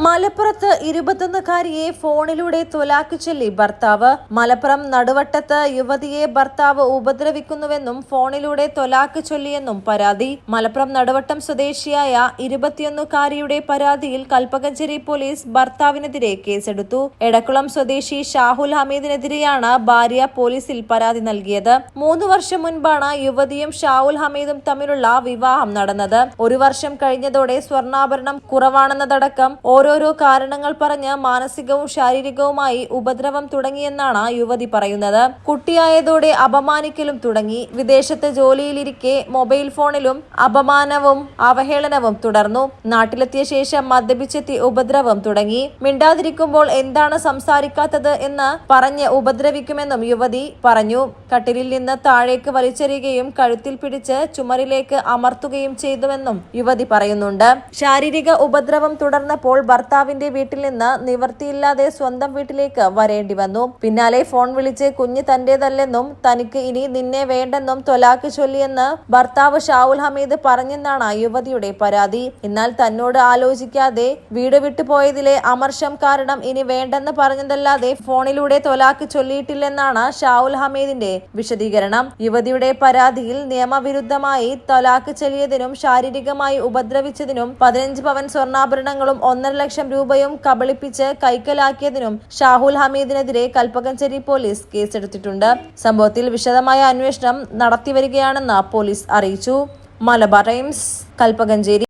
മലപ്പുറത്ത് 21-കാരിയെ ഫോണിലൂടെ തൊലാക്ക് ചൊല്ലി ഭർത്താവ്. മലപ്പുറം നടുവട്ടത്ത് യുവതിയെ ഭർത്താവ് ഉപദ്രവിക്കുന്നുവെന്നും ഫോണിലൂടെ തൊലാക്ക് ചൊല്ലിയെന്നും പരാതി. മലപ്പുറം നടുവട്ടം സ്വദേശിയായ 21-കാരിയുടെ പരാതിയിൽ കൽപ്പകഞ്ചേരി പോലീസ് ഭർത്താവിനെതിരെ കേസെടുത്തു. എടക്കുളം സ്വദേശി ഷാഹുൽ ഹമീദിനെതിരെയാണ് ഭാര്യ പോലീസിൽ പരാതി നൽകിയത്. 3 വർഷം മുൻപാണ് യുവതിയും ഷാഹുൽ ഹമീദും തമ്മിലുള്ള വിവാഹം നടന്നത്. 1 വർഷം കഴിഞ്ഞതോടെ സ്വർണ്ണാഭരണം കുറവാണെന്നതടക്കം ഓരോരോ കാരണങ്ങൾ പറഞ്ഞ് മാനസികവും ശാരീരികവുമായി ഉപദ്രവം തുടങ്ങിയെന്നാണ് യുവതി പറയുന്നത്. കുട്ടിയായതോടെ അപമാനിക്കലും തുടങ്ങി. വിദേശത്ത് ജോലിയിലിരിക്കെ മൊബൈൽ ഫോണിലും അപമാനവും അവഹേളനവും തുടർന്നു. നാട്ടിലെത്തിയ ശേഷം മദ്യപിച്ചെത്തി ഉപദ്രവം തുടങ്ങി. മിണ്ടാതിരിക്കുമ്പോൾ എന്താണ് സംസാരിക്കാത്തത് എന്ന് പറഞ്ഞ് ഉപദ്രവിക്കുമെന്നും യുവതി പറഞ്ഞു. കട്ടിലിൽ നിന്ന് താഴേക്ക് വലിച്ചെറിയുകയും കഴുത്തിൽ പിടിച്ച് ചുമരിലേക്ക് അമർത്തുകയും ചെയ്തുവെന്നും യുവതി പറയുന്നുണ്ട്. ശാരീരിക ഉപദ്രവം തുടർന്നപ്പോൾ ഭർത്താവിന്റെ വീട്ടിൽ നിന്ന് നിവൃത്തിയില്ലാതെ സ്വന്തം വീട്ടിലേക്ക് വരേണ്ടി വന്നു. പിന്നാലെ ഫോൺ വിളിച്ച് കുഞ്ഞ് തന്റേതല്ലെന്നും തനിക്ക് ഇനി നിന്നെ വേണ്ടെന്നും തൊലാക്ക് ചൊല്ലിയെന്ന് ഭർത്താവ് ഷാഹുൽ ഹമീദ് പറഞ്ഞെന്നാണ് യുവതിയുടെ പരാതി. എന്നാൽ തന്നോട് ആലോചിക്കാതെ വീട് വിട്ടുപോയതിലെ അമർഷം കാരണം ഇനി വേണ്ടെന്ന് പറഞ്ഞതല്ലാതെ ഫോണിലൂടെ തൊലാക്ക് ചൊല്ലിയിട്ടില്ലെന്നാണ് ഷാഹുൽ ഹമീദിന്റെ വിശദീകരണം. യുവതിയുടെ പരാതിയിൽ നിയമവിരുദ്ധമായി തൊലാക്ക് ചൊല്ലിയതിനും ശാരീരികമായി ഉപദ്രവിച്ചതിനും 15 പവൻ സ്വർണ്ണാഭരണങ്ങളും 1.5 ലക്ഷം രൂപയും കബളിപ്പിച്ച് കൈക്കലാക്കിയതിനും ഷാഹുൽ ഹമീദിനെതിരെ കൽപ്പകഞ്ചേരി പോലീസ് കേസെടുത്തിട്ടുണ്ട്. സംഭവത്തിൽ വിശദമായ അന്വേഷണം നടത്തിവരികയാണെന്ന് പോലീസ് അറിയിച്ചു. മലബാർ ടൈംസ്, കൽപ്പകഞ്ചേരി.